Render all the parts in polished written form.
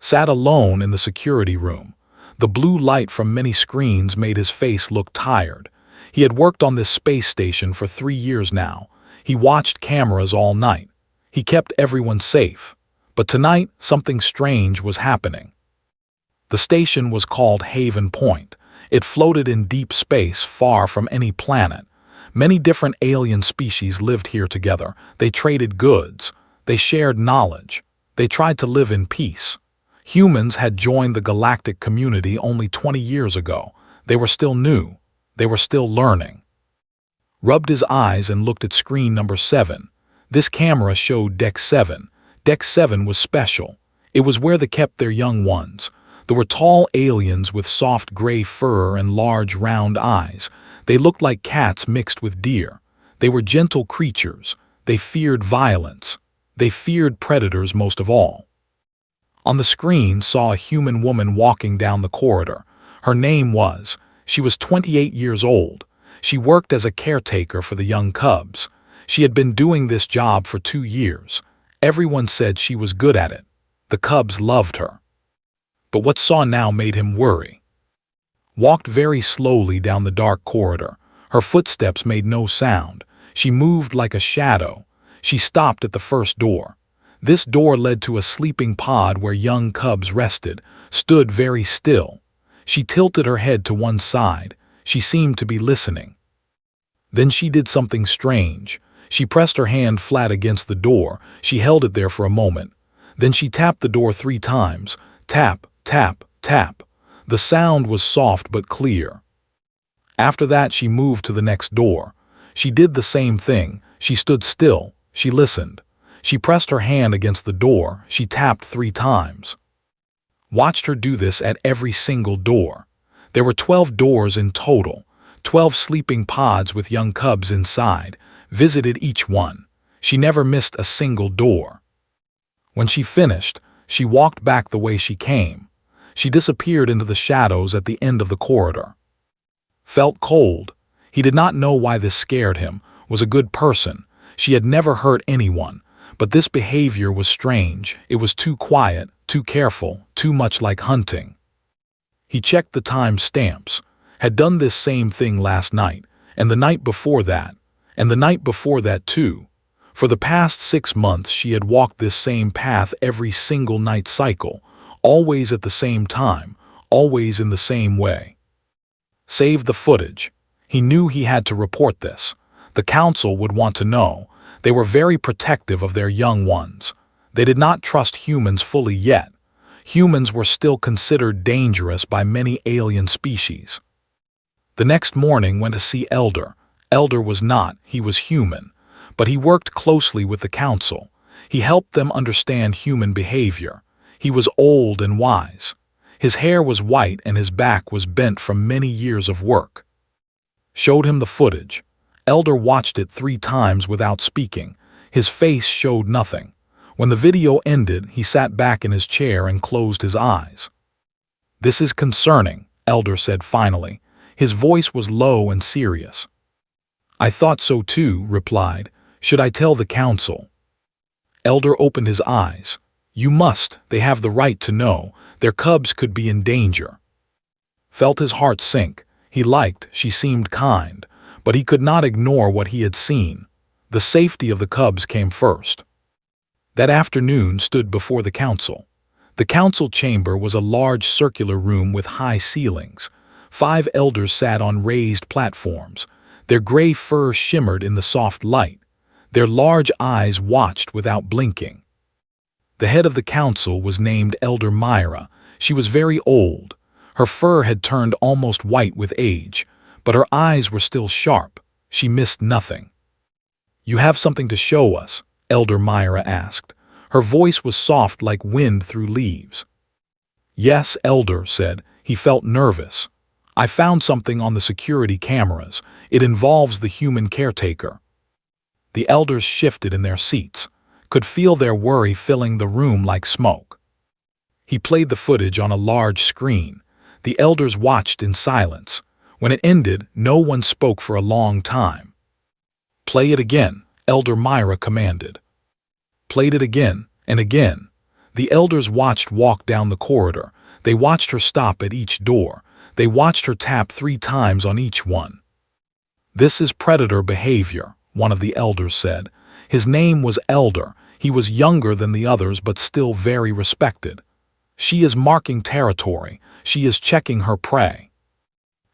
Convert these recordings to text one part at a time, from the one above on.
sat alone in the security room. The blue light from many screens made his face look tired. He had worked on this space station for 3 years now. He watched cameras all night. He kept everyone safe. But tonight, something strange was happening. The station was called Haven Point. It floated in deep space, far from any planet. Many different alien species lived here together. They traded goods. They shared knowledge. They tried to live in peace. Humans had joined the galactic community only 20 years ago. They were still new. They were still learning. Rubbed his eyes and looked at screen number 7. This camera showed Deck 7. Deck 7 was special. It was where they kept their young ones. There were tall aliens with soft gray fur and large round eyes. They looked like cats mixed with deer. They were gentle creatures. They feared violence. They feared predators most of all. On the screen saw a human woman walking down the corridor. Her name was. She was 28 years old. She worked as a caretaker for the young cubs. She had been doing this job for 2 years. Everyone said she was good at it. The cubs loved her. But what saw now made him worry. Walked very slowly down the dark corridor. Her footsteps made no sound. She moved like a shadow. She stopped at the first door. This door led to a sleeping pod where young cubs rested, stood very still. She tilted her head to one side. She seemed to be listening. Then she did something strange. She pressed her hand flat against the door. She held it there for a moment. Then she tapped the door 3 times. Tap, tap, tap. The sound was soft but clear. After that, she moved to the next door. She did the same thing. She stood still. She listened. She pressed her hand against the door. She tapped 3 times. Watched her do this at every single door. There were 12 doors in total. 12 sleeping pods with young cubs inside. Visited each one. She never missed a single door. When she finished, she walked back the way she came. She disappeared into the shadows at the end of the corridor. Felt cold. He did not know why this scared him. Was a good person. She had never hurt anyone. But this behavior was strange. It was too quiet, too careful, too much like hunting. He checked the time stamps. Had done this same thing last night, and the night before that, and the night before that too. For the past 6 months she had walked this same path every single night cycle, always at the same time, always in the same way. Save the footage. He knew he had to report this. The council would want to know. They were very protective of their young ones. They did not trust humans fully yet. Humans were still considered dangerous by many alien species. The next morning went to see Elder. Elder was not, he was human. But he worked closely with the council. He helped them understand human behavior. He was old and wise. His hair was white and his back was bent from many years of work. Showed him the footage. Elder watched it 3 times without speaking. His face showed nothing. When the video ended, he sat back in his chair and closed his eyes. "This is concerning," Elder said finally. His voice was low and serious. "I thought so too," replied. "Should I tell the council?" Elder opened his eyes. "You must. They have the right to know. Their cubs could be in danger." Felt his heart sink. He liked, she seemed kind. But he could not ignore what he had seen. The safety of the cubs came first. That afternoon stood before the council. The council chamber was a large circular room with high ceilings. 5 elders sat on raised platforms. Their gray fur shimmered in the soft light. Their large eyes watched without blinking. The head of the council was named Elder Myra. She was very old. Her fur had turned almost white with age. But her eyes were still sharp. She missed nothing. "You have something to show us?" Elder Myra asked. Her voice was soft like wind through leaves. "Yes," Elder said. He felt nervous. "I found something on the security cameras. It involves the human caretaker." The elders shifted in their seats, could feel their worry filling the room like smoke. He played the footage on a large screen. The elders watched in silence. When it ended, no one spoke for a long time. "Play it again," Elder Myra commanded. Played it again and again. The elders watched walk down the corridor. They watched her stop at each door. They watched her tap 3 times on each one. "This is predator behavior," one of the elders said. His name was Elder. He was younger than the others but still very respected. "She is marking territory. She is checking her prey."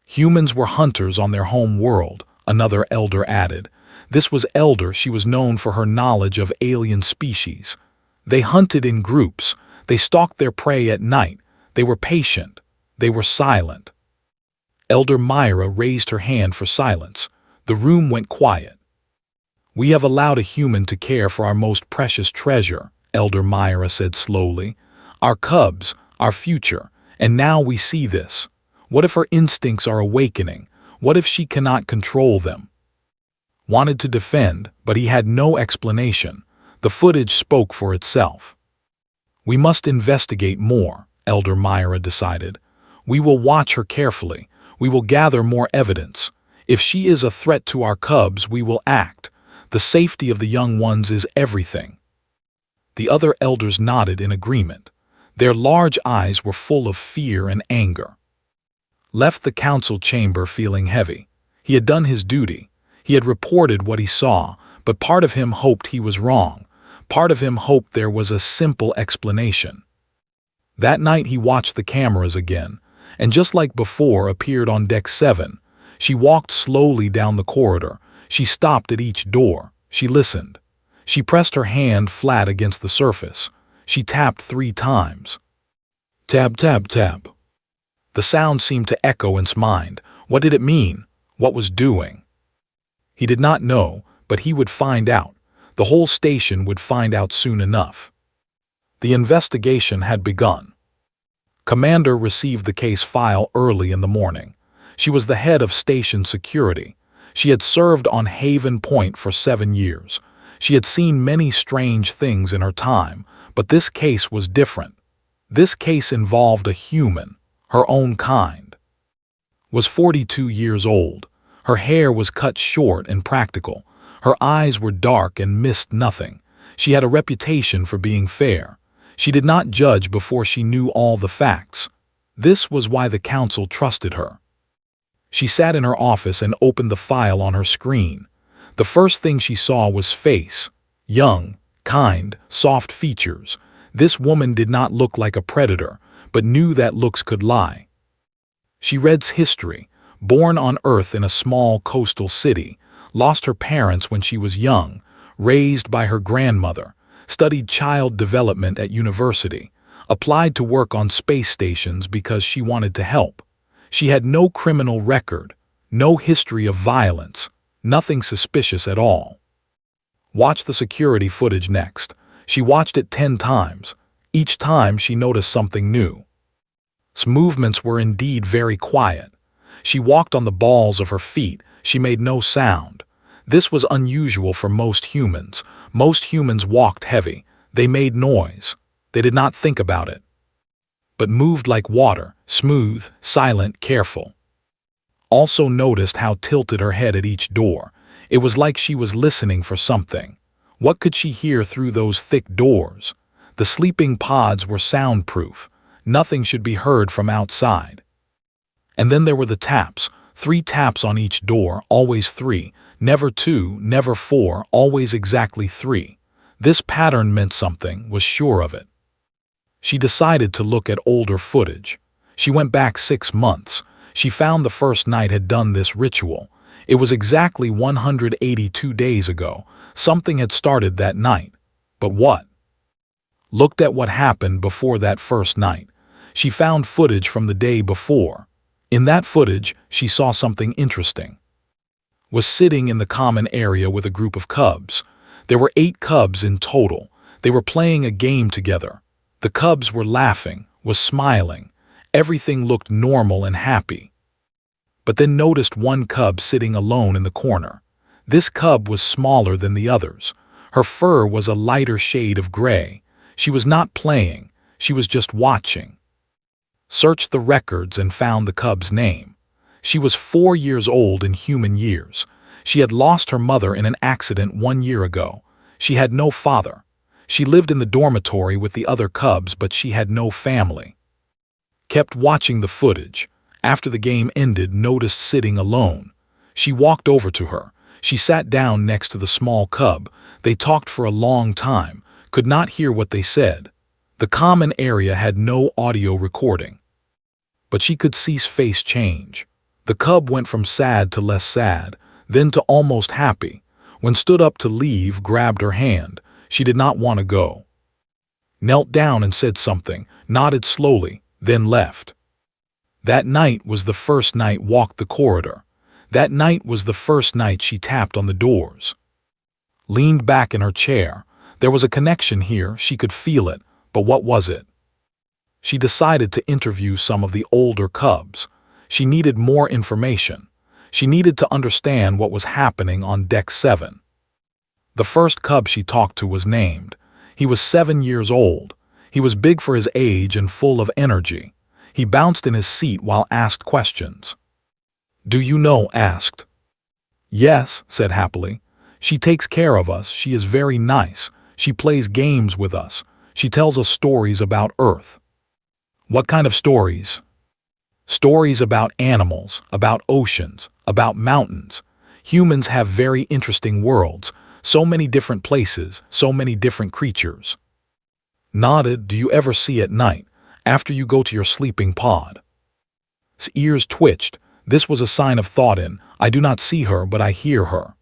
"Humans were hunters on their home world," another elder added. This was Elder. She was known for her knowledge of alien species. "They hunted in groups. They stalked their prey at night. They were patient. They were silent." Elder Myra raised her hand for silence. The room went quiet. "We have allowed a human to care for our most precious treasure," Elder Myra said slowly. "Our cubs, our future, and now we see this. What if her instincts are awakening? What if she cannot control them?" Wanted to defend, but he had no explanation. The footage spoke for itself. "We must investigate more," Elder Myra decided. "We will watch her carefully. We will gather more evidence. If she is a threat to our cubs, we will act. The safety of the young ones is everything." The other elders nodded in agreement. Their large eyes were full of fear and anger. Left the council chamber feeling heavy. He had done his duty. He had reported what he saw, but part of him hoped he was wrong. Part of him hoped there was a simple explanation. That night he watched the cameras again, and just like before appeared on deck 7. She walked slowly down the corridor. She stopped at each door. She listened. She pressed her hand flat against the surface. She tapped 3 times. Tab, tab, tab. The sound seemed to echo in his mind. What did it mean? What was doing? He did not know, but he would find out. The whole station would find out soon enough. The investigation had begun. Commander received the case file early in the morning. She was the head of station security. She had served on Haven Point for 7 years. She had seen many strange things in her time, but this case was different. This case involved a human, her own kind. Was 42 years old. Her hair was cut short and practical. Her eyes were dark and missed nothing. She had a reputation for being fair. She did not judge before she knew all the facts. This was why the council trusted her. She sat in her office and opened the file on her screen. The first thing she saw was face. Young, kind, soft features. This woman did not look like a predator, but knew that looks could lie. She read history. Born on Earth in a small coastal city, lost her parents when she was young, raised by her grandmother, studied child development at university, applied to work on space stations because she wanted to help. She had no criminal record, no history of violence, nothing suspicious at all. Watch the security footage next. She watched it 10 times. Each time she noticed something new. Her movements were indeed very quiet. She walked on the balls of her feet. She made no sound. This was unusual for most humans. Most humans walked heavy. They made noise. They did not think about it. But moved like water, smooth, silent, careful. Also noticed how tilted her head at each door. It was like she was listening for something. What could she hear through those thick doors? The sleeping pods were soundproof. Nothing should be heard from outside. And then there were the taps. 3 taps on each door, always 3, never 2, never 4, always exactly 3. This pattern meant something, was sure of it. She decided to look at older footage. She went back 6 months. She found the first night had done this ritual. It was exactly 182 days ago. Something had started that night. But what? Looked at what happened before that first night. She found footage from the day before. In that footage, she saw something interesting. Was sitting in the common area with a group of cubs. There were 8 cubs in total. They were playing a game together. The cubs were laughing, was smiling. Everything looked normal and happy. But then noticed one cub sitting alone in the corner. This cub was smaller than the others. Her fur was a lighter shade of gray. She was not playing. She was just watching. Searched the records and found the cub's name. She was 4 years old in human years. She had lost her mother in an accident 1 year ago. She had no father. She lived in the dormitory with the other cubs, but she had no family. Kept watching the footage. After the game ended, noticed sitting alone. She walked over to her. She sat down next to the small cub. They talked for a long time, could not hear what they said. The common area had no audio recording. But she could see his face change. The cub went from sad to less sad, then to almost happy. When stood up to leave, grabbed her hand. She did not want to go. Knelt down and said something, nodded slowly, then left. That night was the first night walked the corridor. That night was the first night she tapped on the doors. Leaned back in her chair. There was a connection here, she could feel it, but what was it? She decided to interview some of the older cubs. She needed more information. She needed to understand what was happening on Deck 7. The first cub she talked to was named. He was 7 years old. He was big for his age and full of energy. He bounced in his seat while asked questions. "Do you know?" asked. "Yes," said happily. "She takes care of us. She is very nice. She plays games with us. She tells us stories about Earth." "What kind of stories?" "Stories about animals, about oceans, about mountains. Humans have very interesting worlds, so many different places, so many different creatures." Nodded. "Do you ever see at night, after you go to your sleeping pod?" His ears twitched. This was a sign of thought in, "I do not see her, but I hear her."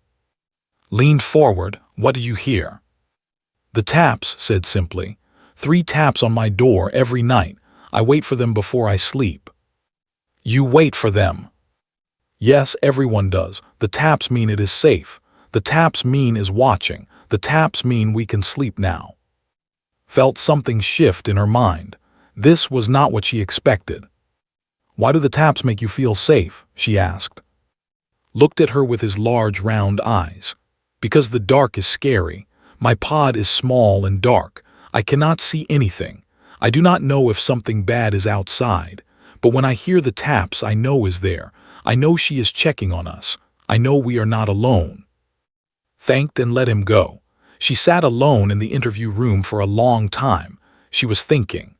Leaned forward. "What do you hear?" "The taps," said simply. 3 taps on my door every night. I wait for them before I sleep." "You wait for them?" "Yes, everyone does. The taps mean it is safe. The taps mean is watching. The taps mean we can sleep now." Felt something shift in her mind. This was not what she expected. "Why do the taps make you feel safe?" she asked. Looked at her with his large round eyes. "Because the dark is scary. My pod is small and dark. I cannot see anything. I do not know if something bad is outside. But when I hear the taps, I know is there. I know she is checking on us. I know we are not alone." Thanked and let him go. She sat alone in the interview room for a long time. She was thinking.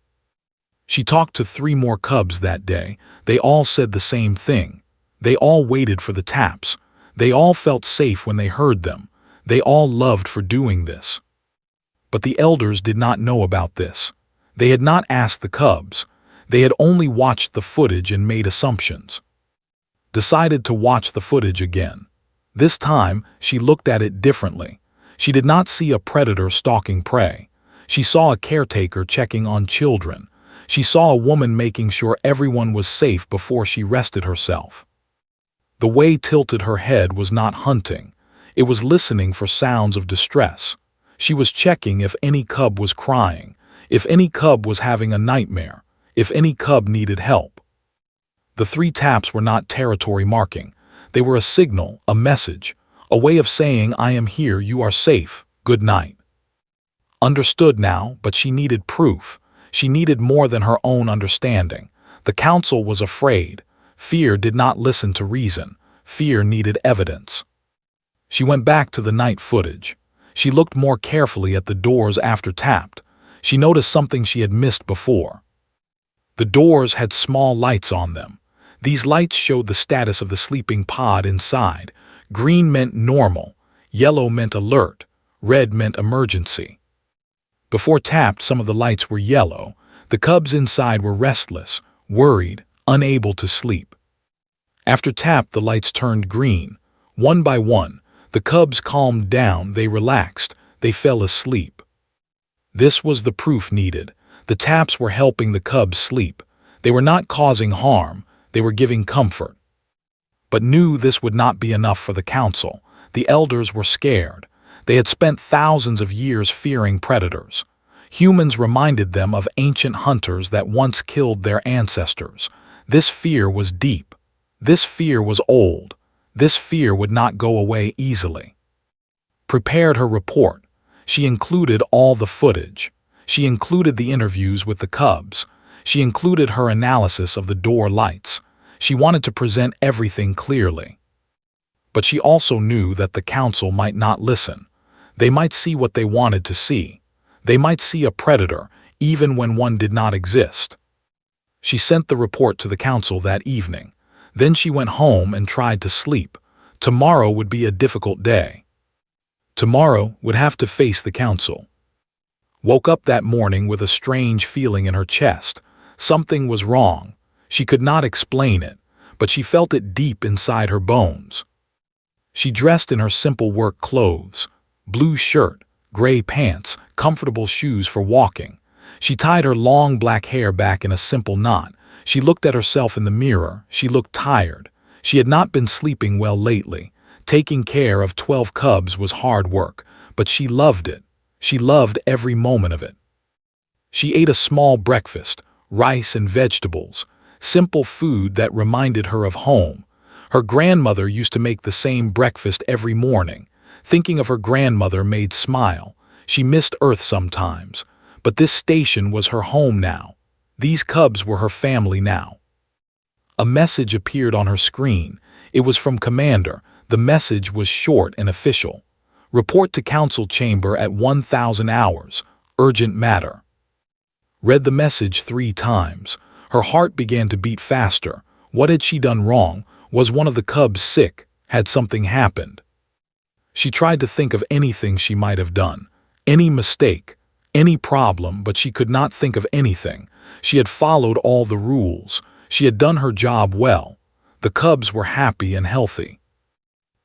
She talked to 3 more cubs that day. They all said the same thing. They all waited for the taps. They all felt safe when they heard them. They all loved for doing this. But the elders did not know about this. They had not asked the cubs. They had only watched the footage and made assumptions. Decided to watch the footage again. This time, she looked at it differently. She did not see a predator stalking prey. She saw a caretaker checking on children. She saw a woman making sure everyone was safe before she rested herself. The way tilted her head was not hunting. It was listening for sounds of distress. She was checking if any cub was crying, if any cub was having a nightmare, if any cub needed help. The 3 taps were not territory marking. They were a signal, a message, a way of saying, "I am here, you are safe, good night." Understood now, but she needed proof. She needed more than her own understanding. The council was afraid. Fear did not listen to reason. Fear needed evidence. She went back to the night footage. She looked more carefully at the doors after tapped. She noticed something she had missed before. The doors had small lights on them. These lights showed the status of the sleeping pod inside. Green meant normal, yellow meant alert, red meant emergency. Before tapped, some of the lights were yellow. The cubs inside were restless, worried, unable to sleep. After tapped, the lights turned green. One by one, the cubs calmed down, they relaxed, they fell asleep. This was the proof needed. The taps were helping the cubs sleep. They were not causing harm, they were giving comfort. But knew this would not be enough for the council. The elders were scared. They had spent thousands of years fearing predators. Humans reminded them of ancient hunters that once killed their ancestors. This fear was deep. This fear was old. This fear would not go away easily. Prepared her report. She included all the footage. She included the interviews with the cubs. She included her analysis of the door lights. She wanted to present everything clearly. But she also knew that the council might not listen. They might see what they wanted to see. They might see a predator, even when one did not exist. She sent the report to the council that evening. Then she went home and tried to sleep. Tomorrow would be a difficult day. Tomorrow would have to face the council. Woke up that morning with a strange feeling in her chest. Something was wrong. She could not explain it, but she felt it deep inside her bones. She dressed in her simple work clothes, blue shirt, gray pants, comfortable shoes for walking. She tied her long black hair back in a simple knot. She looked at herself in the mirror. She looked tired. She had not been sleeping well lately. Taking care of 12 cubs was hard work, but she loved it. She loved every moment of it. She ate a small breakfast, rice and vegetables, simple food that reminded her of home. Her grandmother used to make the same breakfast every morning. Thinking of her grandmother made smile. She missed Earth sometimes, but this station was her home now. These cubs were her family now. A message appeared on her screen. It was from Commander. The message was short and official. Report to Council Chamber at 1000 hours. Urgent matter. Read the message 3 times. Her heart began to beat faster. What had she done wrong? Was one of the cubs sick? Had something happened? She tried to think of anything she might have done. Any mistake, any problem, but she could not think of anything. She had followed all the rules. She had done her job well. The cubs were happy and healthy.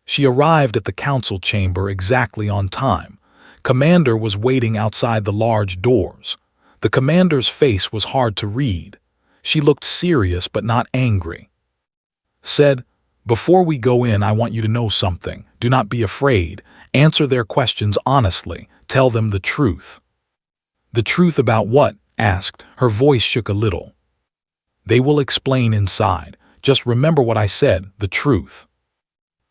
She arrived at the council chamber exactly on time. Commander was waiting outside the large doors. The commander's face was hard to read. She looked serious but not angry. Said, "Before we go in, I want you to know something. Do not be afraid. Answer their questions honestly. Tell them the truth." "The truth about what?" asked. Her voice shook a little. "They will explain inside. Just remember what I said, the truth."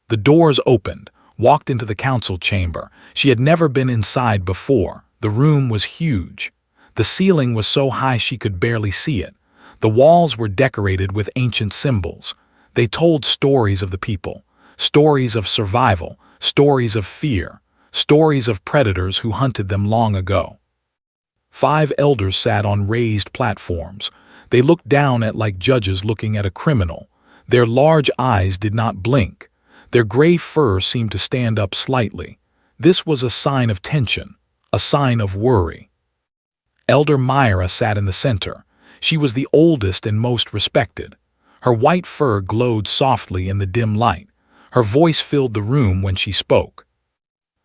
The doors opened, walked into the council chamber. She had never been inside before. The room was huge. The ceiling was so high she could barely see it. The walls were decorated with ancient symbols. They told stories of the people, stories of survival, stories of fear, stories of predators who hunted them long ago. 5 elders sat on raised platforms. They looked down at like judges looking at a criminal. Their large eyes did not blink. Their gray fur seemed to stand up slightly. This was a sign of tension, a sign of worry. Elder Myra sat in the center. She was the oldest and most respected. Her white fur glowed softly in the dim light. Her voice filled the room when she spoke.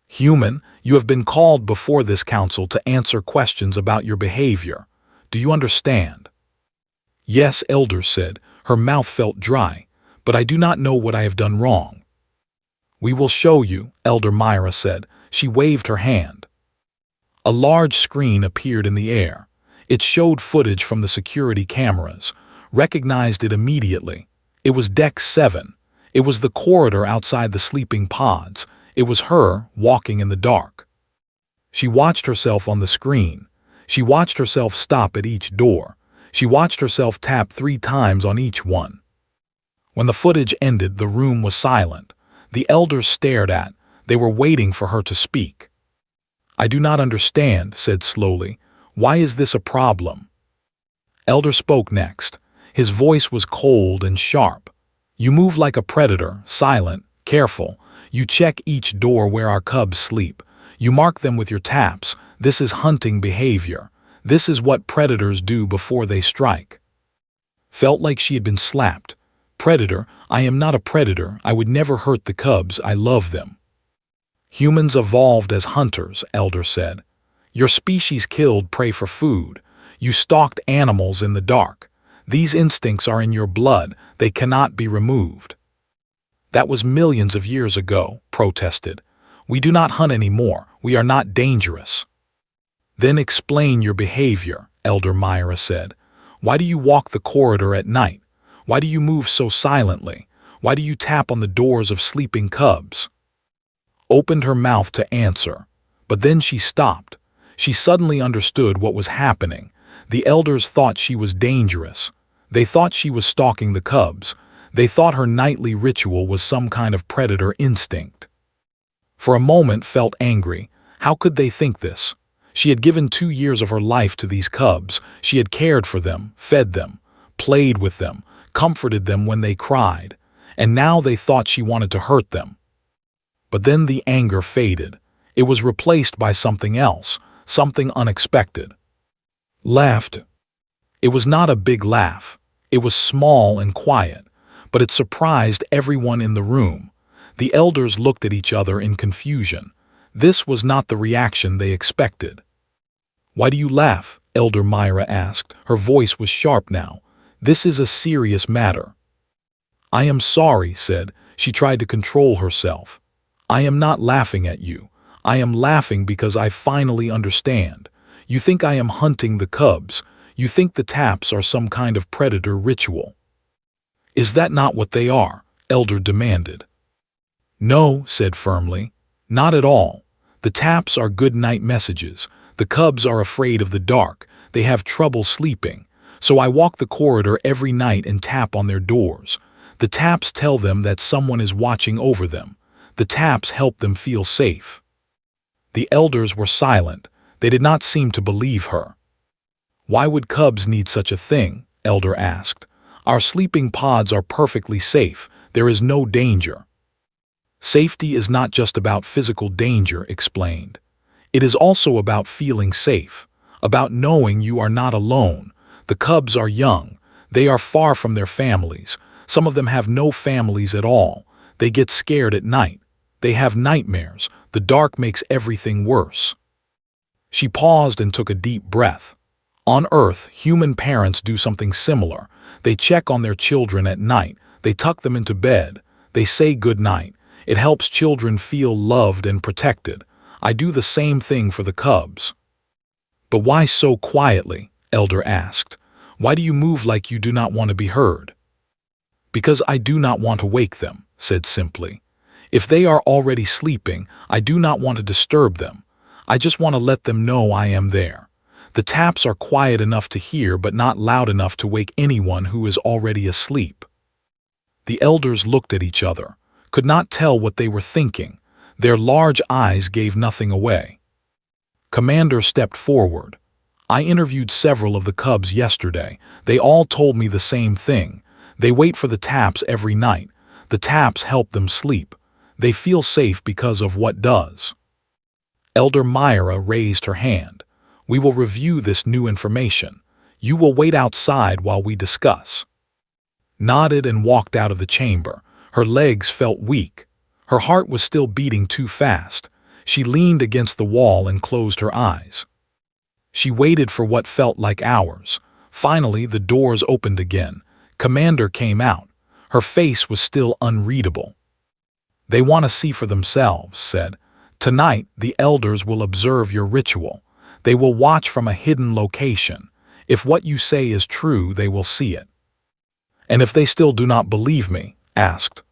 "Human, you have been called before this council to answer questions about your behavior. Do you understand?" "Yes," Elder said. Her mouth felt dry. "But I do not know what I have done wrong." "We will show you," Elder Myra said. She waved her hand. A large screen appeared in the air. It showed footage from the security cameras. Recognized it immediately. It was Deck 7. It was the corridor outside the sleeping pods. It was her, walking in the dark. She watched herself on the screen. She watched herself stop at each door. She watched herself tap 3 times on each one. When the footage ended, the room was silent. The elders stared at. They were waiting for her to speak. "I do not understand," said slowly. "Why is this a problem?" Elder spoke next. His voice was cold and sharp. "You move like a predator, silent, careful. You check each door where our cubs sleep. You mark them with your taps. This is hunting behavior. This is what predators do before they strike." Felt like she had been slapped. "Predator? I am not a predator. I would never hurt the cubs. I love them." "Humans evolved as hunters," Elder said. "Your species killed prey for food. You stalked animals in the dark. These instincts are in your blood. They cannot be removed." "That was millions of years ago," protested. "We do not hunt anymore. We are not dangerous." "Then explain your behavior," Elder Myra said. "Why do you walk the corridor at night? Why do you move so silently? Why do you tap on the doors of sleeping cubs?" Opened her mouth to answer, but then she stopped. She suddenly understood what was happening. The elders thought she was dangerous. They thought she was stalking the cubs. They thought her nightly ritual was some kind of predator instinct. For a moment felt angry. How could they think this? She had given 2 years of her life to these cubs. She had cared for them, fed them, played with them, comforted them when they cried, and now they thought she wanted to hurt them. But then the anger faded. It was replaced by something else, something unexpected. Laughed. It was not a big laugh. It was small and quiet, but it surprised everyone in the room. The elders looked at each other in confusion. This was not the reaction they expected. "Why do you laugh?" Elder Myra asked. Her voice was sharp now. "This is a serious matter." "I am sorry," said. She tried to control herself. "I am not laughing at you. I am laughing because I finally understand. You think I am hunting the cubs. You think the taps are some kind of predator ritual." "Is that not what they are?" Elder demanded. "No," said firmly. "Not at all. The taps are good night messages. The cubs are afraid of the dark. They have trouble sleeping. So I walk the corridor every night and tap on their doors. The taps tell them that someone is watching over them. The taps help them feel safe." The elders were silent. They did not seem to believe her. "Why would cubs need such a thing?" Elder asked. "Our sleeping pods are perfectly safe. There is no danger." "Safety is not just about physical danger," explained. "It is also about feeling safe, about knowing you are not alone. The cubs are young. They are far from their families. Some of them have no families at all. They get scared at night. They have nightmares. The dark makes everything worse." She paused and took a deep breath. On Earth, human parents do something similar. They check on their children at night. They tuck them into bed. They say goodnight. It helps children feel loved and protected. I do the same thing for the cubs. "But why so quietly?" Elder asked. "Why do you move like you do not want to be heard?" "Because I do not want to wake them," said simply. "If they are already sleeping, I do not want to disturb them. I just want to let them know I am there. The taps are quiet enough to hear but not loud enough to wake anyone who is already asleep." The elders looked at each other, could not tell what they were thinking. Their large eyes gave nothing away. Commander stepped forward. "I interviewed several of the cubs yesterday. They all told me the same thing. They wait for the taps every night. The taps help them sleep. They feel safe because of what does." Elder Myra raised her hand. "We will review this new information. You will wait outside while we discuss." Nodded and walked out of the chamber. Her legs felt weak. Her heart was still beating too fast. She leaned against the wall and closed her eyes. She waited for what felt like hours. Finally, the doors opened again. Commander came out. Her face was still unreadable. "They want to see for themselves," said. "Tonight, the elders will observe your ritual. They will watch from a hidden location. If what you say is true, they will see it." "And if they still do not believe me?" asked.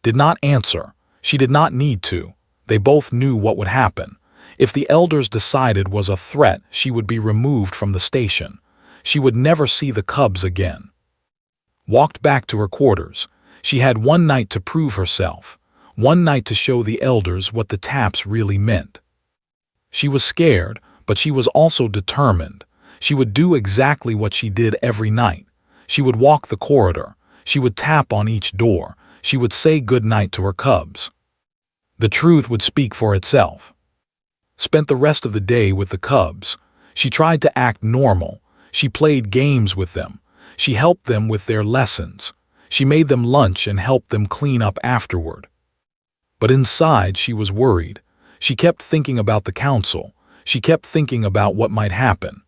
Did not answer. She did not need to. They both knew what would happen. If the elders decided was a threat, she would be removed from the station. She would never see the cubs again. Walked back to her quarters. She had one night to prove herself. One night to show the elders what the taps really meant. She was scared, but she was also determined. She would do exactly what she did every night. She would walk the corridor. She would tap on each door. She would say goodnight to her cubs. The truth would speak for itself. Spent the rest of the day with the cubs. She tried to act normal. She played games with them. She helped them with their lessons. She made them lunch and helped them clean up afterward. But inside she was worried. She kept thinking about the council. She kept thinking about what might happen.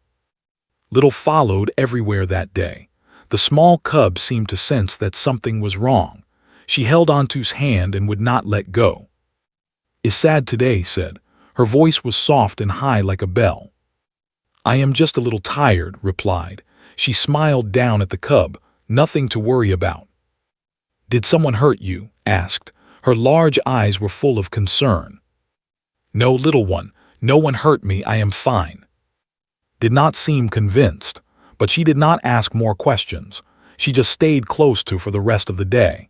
Little followed everywhere that day. The small cub seemed to sense that something was wrong. She held onto's hand and would not let go. "Is sad today," said. Her voice was soft and high like a bell. "I am just a little tired," replied. She smiled down at the cub. "Nothing to worry about." "Did someone hurt you?" asked. Her large eyes were full of concern. "No, little one. No one hurt me. I am fine." Did not seem convinced, but she did not ask more questions. She just stayed close to for the rest of the day.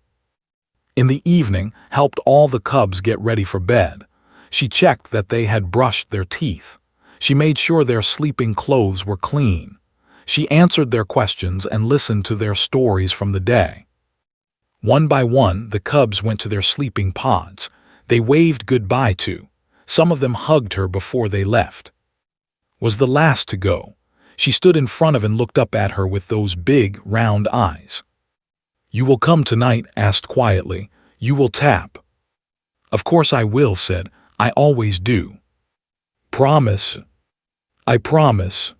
In the evening, helped all the cubs get ready for bed. She checked that they had brushed their teeth. She made sure their sleeping clothes were clean. She answered their questions and listened to their stories from the day. One by one, the cubs went to their sleeping pods. They waved goodbye to. Some of them hugged her before they left. Was the last to go. She stood in front of and looked up at her with those big, round eyes. "You will come tonight?" asked quietly. "You will tap?" "Of course I will," said. "I always do." "Promise?" "I promise."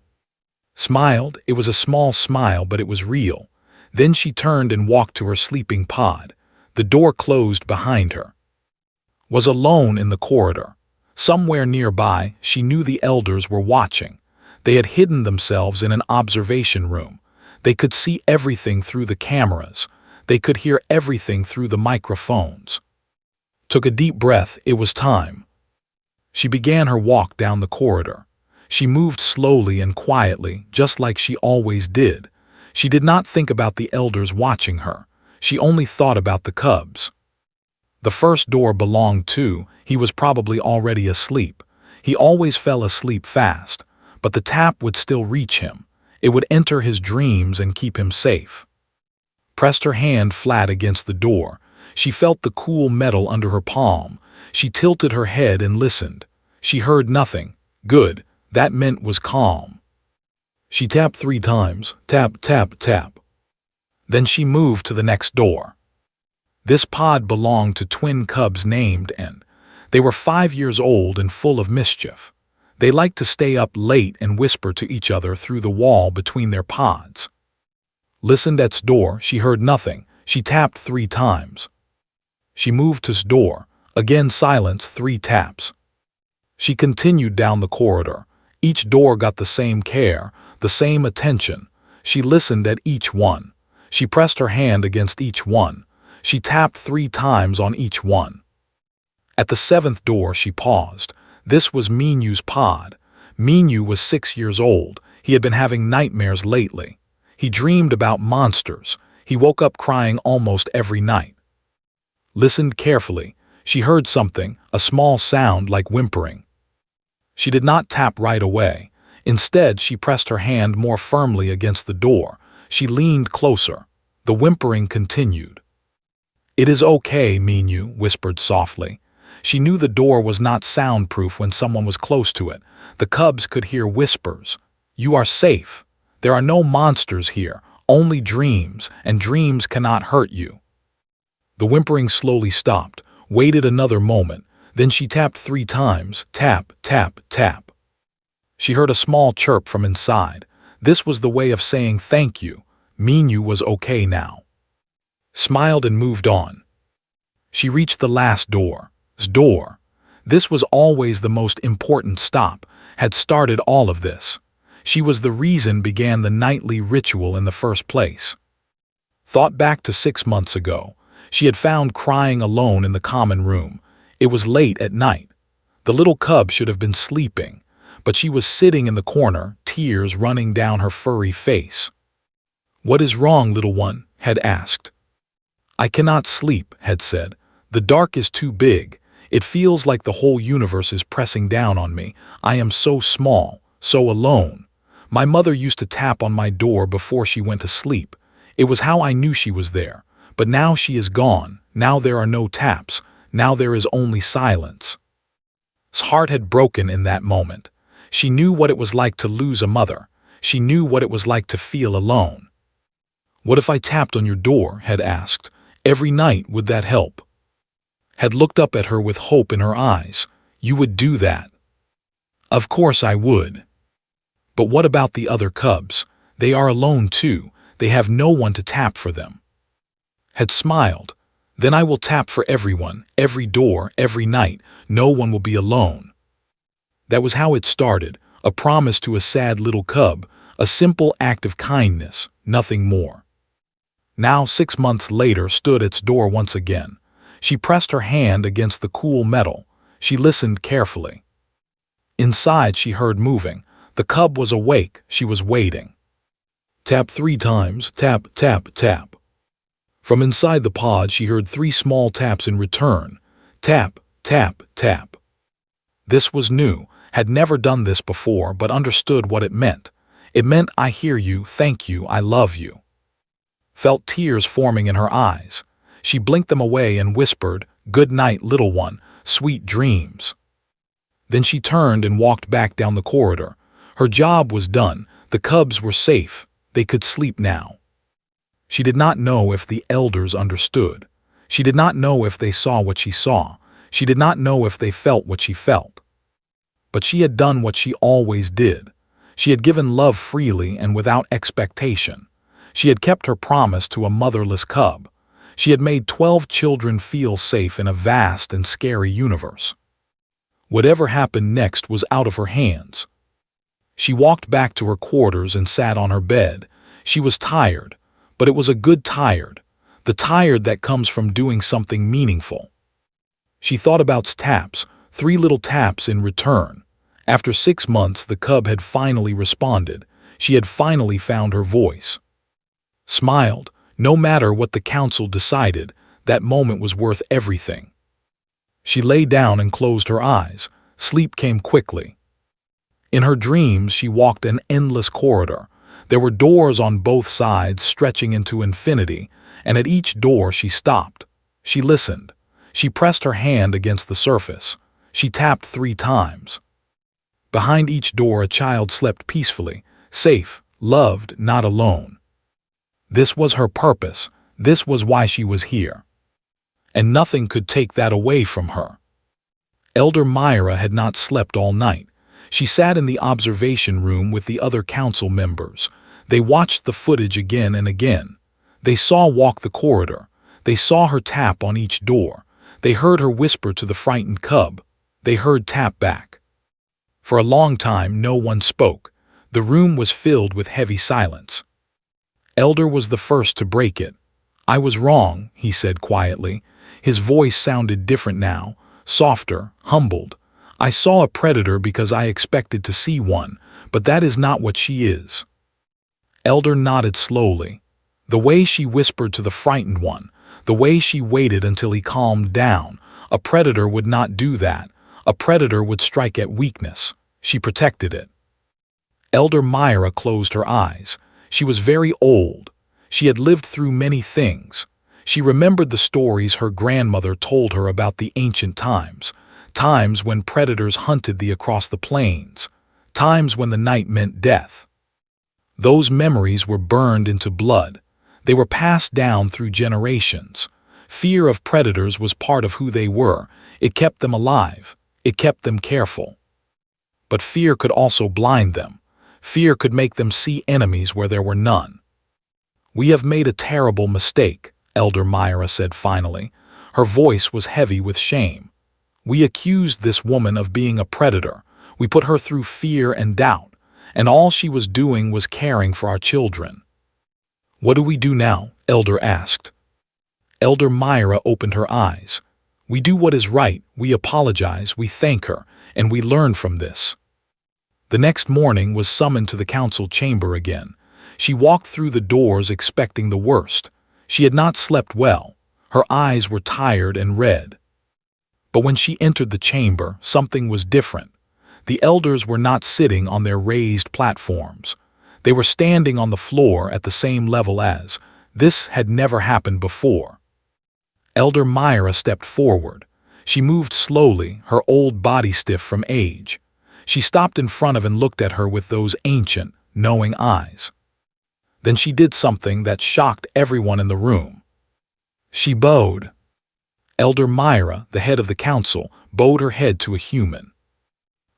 Smiled. It was a small smile, but it was real. Then she turned and walked to her sleeping pod. The door closed behind her. Was alone in the corridor. Somewhere nearby, she knew the elders were watching. They had hidden themselves in an observation room. They could see everything through the cameras. They could hear everything through the microphones. Took a deep breath. It was time. She began her walk down the corridor. She moved slowly and quietly, just like she always did. She did not think about the elders watching her. She only thought about the cubs. The first door belonged to, he was probably already asleep. He always fell asleep fast, but the tap would still reach him. It would enter his dreams and keep him safe. Pressed her hand flat against the door. She felt the cool metal under her palm. She tilted her head and listened. She heard nothing. Good. That meant was calm. She tapped 3 times. Tap, tap, tap. Then she moved to the next door. This pod belonged to twin cubs named and they were 5 years old and full of mischief. They liked to stay up late and whisper to each other through the wall between their pods. Listened at 's door. She heard nothing. She tapped 3 times. She moved to 's door. Again silence. 3 taps. She continued down the corridor. Each door got the same care, the same attention. She listened at each one. She pressed her hand against each one. She tapped 3 times on each one. At the 7th door she paused. This was Minu's pod. Minu was 6 years old. He had been having nightmares lately. He dreamed about monsters. He woke up crying almost every night. Listened carefully. She heard something, a small sound like whimpering. She did not tap right away. Instead, she pressed her hand more firmly against the door. She leaned closer. The whimpering continued. "It is okay," Minu whispered softly. She knew the door was not soundproof when someone was close to it. The cubs could hear whispers. "You are safe. There are no monsters here, only dreams, and dreams cannot hurt you." The whimpering slowly stopped, waited another moment. Then she tapped 3 times. Tap, tap, tap. She heard a small chirp from inside. This was the way of saying thank you. Minu was okay now. Smiled and moved on. She reached the last door. 's door. This was always the most important stop, had started all of this. She was the reason began the nightly ritual in the first place. Thought back to 6 months ago. She had found crying alone in the common room. It was late at night. The little cub should have been sleeping, but she was sitting in the corner, tears running down her furry face. "What is wrong, little one?" had asked. "I cannot sleep," had said. "The dark is too big. It feels like the whole universe is pressing down on me. I am so small, so alone. My mother used to tap on my door before she went to sleep. It was how I knew she was there. But now she is gone. Now there are no taps. Now there is only silence." His heart had broken in that moment. She knew what it was like to lose a mother. She knew what it was like to feel alone. "What if I tapped on your door?" had asked. "Every night, would that help?" Had looked up at her with hope in her eyes. "You would do that?" "Of course I would." "But what about the other cubs? They are alone too. They have no one to tap for them." Had smiled. "Then I will tap for everyone, every door, every night. No one will be alone." That was how it started, a promise to a sad little cub, a simple act of kindness, nothing more. Now 6 months later stood at its door once again. She pressed her hand against the cool metal. She listened carefully. Inside she heard moving. The cub was awake. She was waiting. Tap 3 times. Tap, tap, tap. From inside the pod she heard 3 small taps in return. Tap, tap, tap. This was new, had never done this before but understood what it meant. It meant I hear you, thank you, I love you. Felt tears forming in her eyes. She blinked them away and whispered, "Good night, little one, sweet dreams." Then she turned and walked back down the corridor. Her job was done. The cubs were safe. They could sleep now. She did not know if the elders understood. She did not know if they saw what she saw. She did not know if they felt what she felt. But she had done what she always did. She had given love freely and without expectation. She had kept her promise to a motherless cub. She had made 12 children feel safe in a vast and scary universe. Whatever happened next was out of her hands. She walked back to her quarters and sat on her bed. She was tired, but it was a good tired, the tired that comes from doing something meaningful. She thought about taps, 3 little taps in return. After 6 months, the cub had finally responded. She had finally found her voice. Smiled. No matter what the council decided, that moment was worth everything. She lay down and closed her eyes. Sleep came quickly. In her dreams, she walked an endless corridor. There were doors on both sides stretching into infinity, and at each door she stopped. She listened. She pressed her hand against the surface. She tapped 3 times. Behind each door a child slept peacefully, safe, loved, not alone. This was her purpose. This was why she was here. And nothing could take that away from her. Elder Myra had not slept all night. She sat in the observation room with the other council members. They watched the footage again and again. They saw walk the corridor. They saw her tap on each door. They heard her whisper to the frightened cub. They heard tap back. For a long time, no one spoke. The room was filled with heavy silence. Elder was the first to break it. "I was wrong," he said quietly. His voice sounded different now, softer, humbled. "I saw a predator because I expected to see one, but that is not what she is." Elder nodded slowly. The way she whispered to the frightened one, the way she waited until he calmed down. A predator would not do that. A predator would strike at weakness. She protected it. Elder Myra closed her eyes. She was very old. She had lived through many things. She remembered the stories her grandmother told her about the ancient times, times when predators hunted thee across the plains, times when the night meant death. Those memories were burned into blood. They were passed down through generations. Fear of predators was part of who they were. It kept them alive. It kept them careful. But fear could also blind them. Fear could make them see enemies where there were none. "We have made a terrible mistake," Elder Myra said finally. Her voice was heavy with shame. "We accused this woman of being a predator. We put her through fear and doubt, and all she was doing was caring for our children." "What do we do now?" Elder asked. Elder Myra opened her eyes. "We do what is right, we apologize, we thank her, and we learn from this." The next morning was summoned to the council chamber again. She walked through the doors expecting the worst. She had not slept well. Her eyes were tired and red. But when she entered the chamber, something was different. The elders were not sitting on their raised platforms. They were standing on the floor at the same level as. This had never happened before. Elder Myra stepped forward. She moved slowly, her old body stiff from age. She stopped in front of and looked at her with those ancient, knowing eyes. Then she did something that shocked everyone in the room. She bowed. Elder Myra, the head of the council, bowed her head to a human.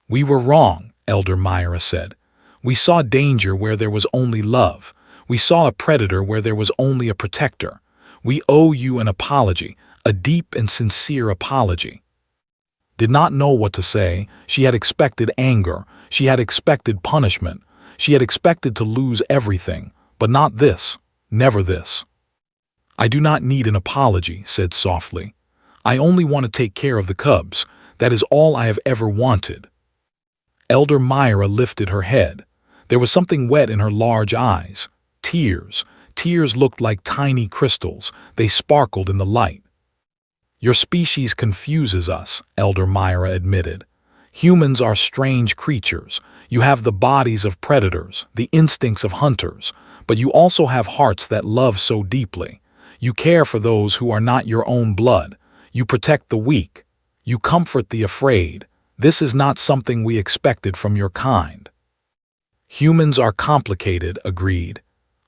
"We were wrong," Elder Myra said. "We saw danger where there was only love. We saw a predator where there was only a protector. We owe you an apology, a deep and sincere apology." Did not know what to say. She had expected anger. She had expected punishment. She had expected to lose everything, but not this, never this. "I do not need an apology," said softly. "I only want to take care of the cubs. That is all I have ever wanted." Elder Myra lifted her head. There was something wet in her large eyes. Tears. Tears looked like tiny crystals. They sparkled in the light. "Your species confuses us," Elder Myra admitted. Humans are strange creatures. You have the bodies of predators, the instincts of hunters, but you also have hearts that love so deeply. You care for those who are not your own blood. You protect the weak. You comfort the afraid. This is not something we expected from your kind." "Humans are complicated," agreed.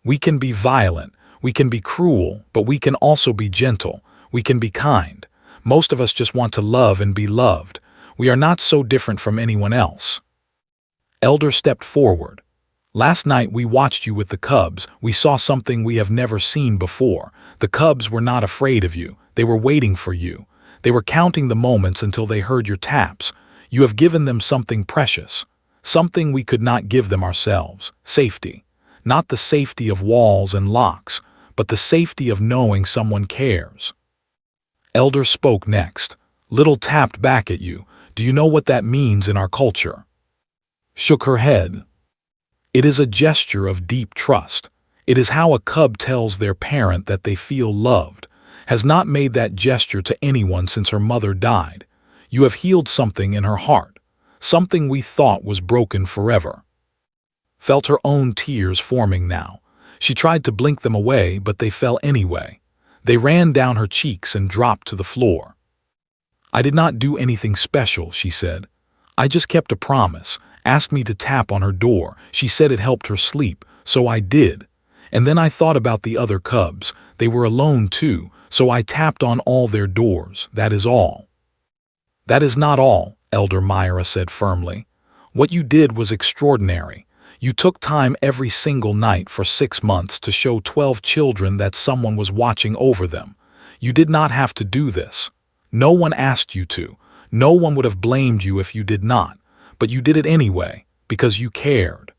"We can be violent, we can be cruel, but we can also be gentle. We can be kind. Most of us just want to love and be loved. We are not so different from anyone else." Elder stepped forward. "Last night we watched you with the cubs. We saw something we have never seen before. The cubs were not afraid of you. They were waiting for you. They were counting the moments until they heard your taps. You have given them something precious. Something we could not give them ourselves. Safety. Not the safety of walls and locks, but the safety of knowing someone cares." Elder spoke next. "Little tapped back at you. Do you know what that means in our culture?" Shook her head. "It is a gesture of deep trust. It is how a cub tells their parent that they feel loved. Has not made that gesture to anyone since her mother died. You have healed something in her heart. Something we thought was broken forever." Felt her own tears forming now. She tried to blink them away, but they fell anyway. They ran down her cheeks and dropped to the floor. "I did not do anything special," she said. "I just kept a promise. Asked me to tap on her door. She said it helped her sleep, so I did. And then I thought about the other cubs. They were alone too, so I tapped on all their doors. That is all." "That is not all," Elder Myra said firmly. "What you did was extraordinary. You took time every single night for 6 months to show 12 children that someone was watching over them. You did not have to do this. No one asked you to. No one would have blamed you if you did not. But you did it anyway, because you cared."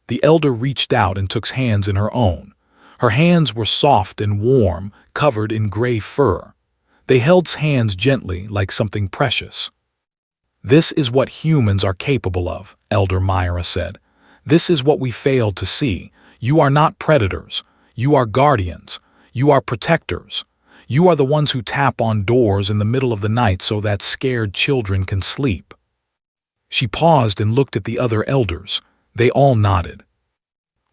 The elder reached out and took hands in her own. Her hands were soft and warm, covered in gray fur. They held hands gently like something precious. "This is what humans are capable of," Elder Myra said. "This is what we failed to see. You are not predators. You are guardians. You are protectors. You are the ones who tap on doors in the middle of the night so that scared children can sleep." She paused and looked at the other elders. They all nodded.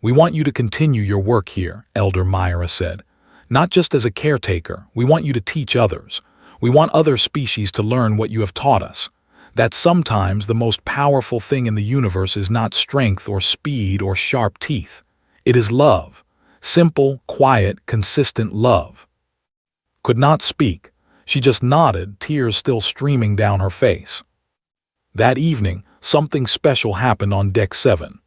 "We want you to continue your work here," Elder Myra said. "Not just as a caretaker. We want you to teach others. We want other species to learn what you have taught us. That sometimes the most powerful thing in the universe is not strength or speed or sharp teeth. It is love. Simple, quiet, consistent love." Could not speak. She just nodded, tears still streaming down her face. That evening, something special happened on Deck 7.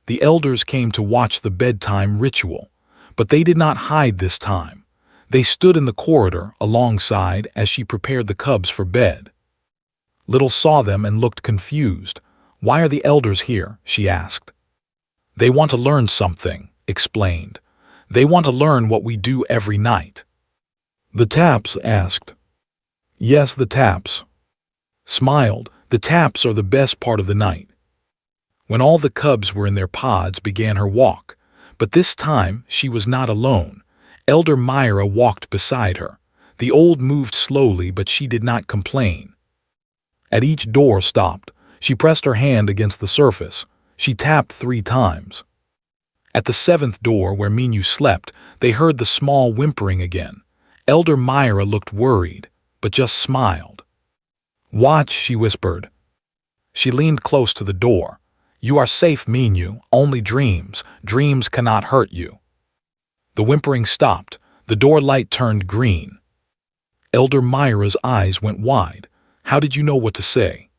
The elders came to watch the bedtime ritual, but they did not hide this time. They stood in the corridor alongside as she prepared the cubs for bed. Little saw them and looked confused. "Why are the elders here?" she asked. "They want to learn something," explained. "They want to learn what we do every night." "The taps?" asked. "Yes, the taps." Smiled. "The taps are the best part of the night." When all the cubs were in their pods began her walk, but this time she was not alone. Elder Myra walked beside her. The old moved slowly, but she did not complain. At each door stopped. She pressed her hand against the surface. She tapped 3 times. At the 7th door where Minu slept, they heard the small whimpering again. Elder Myra looked worried, but just smiled. "Watch," she whispered. She leaned close to the door. "You are safe, Minu. Only dreams. Dreams cannot hurt you." The whimpering stopped. The door light turned green. Elder Myra's eyes went wide. "How did you know what to say?"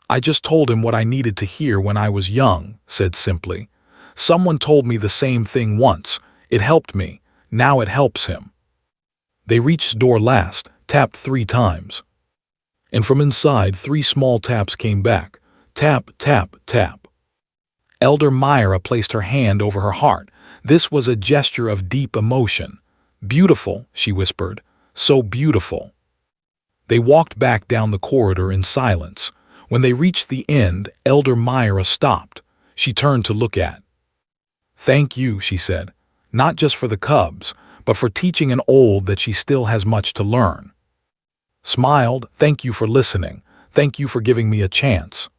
"I just told him what I needed to hear when I was young," said simply. "Someone told me the same thing once. It helped me. Now it helps him." They reached door last, tapped 3 times. And from inside 3 small taps came back. Tap, tap, tap. Elder Myra placed her hand over her heart. This was a gesture of deep emotion. "Beautiful," she whispered. "So beautiful." They walked back down the corridor in silence. When they reached the end, Elder Myra stopped. She turned to look at. "Thank you," she said. "Not just for the cubs, but for teaching an old that she still has much to learn." Smiled. "Thank you for listening. Thank you for giving me a chance."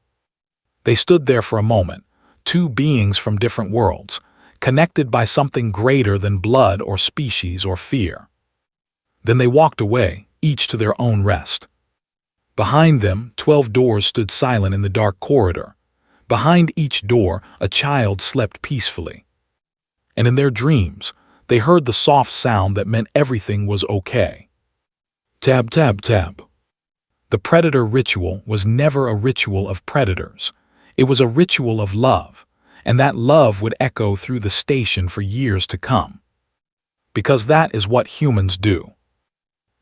They stood there for a moment, two beings from different worlds, connected by something greater than blood or species or fear. Then they walked away, each to their own rest. Behind them, 12 doors stood silent in the dark corridor. Behind each door, a child slept peacefully. And in their dreams, they heard the soft sound that meant everything was okay. Tab, tab, tab. The predator ritual was never a ritual of predators. It was a ritual of love, and that love would echo through the station for years to come. Because that is what humans do.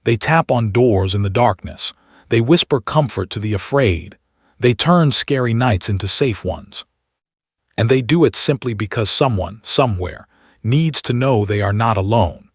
They tap on doors in the darkness. They whisper comfort to the afraid. They turn scary nights into safe ones. And they do it simply because someone, somewhere, needs to know they are not alone.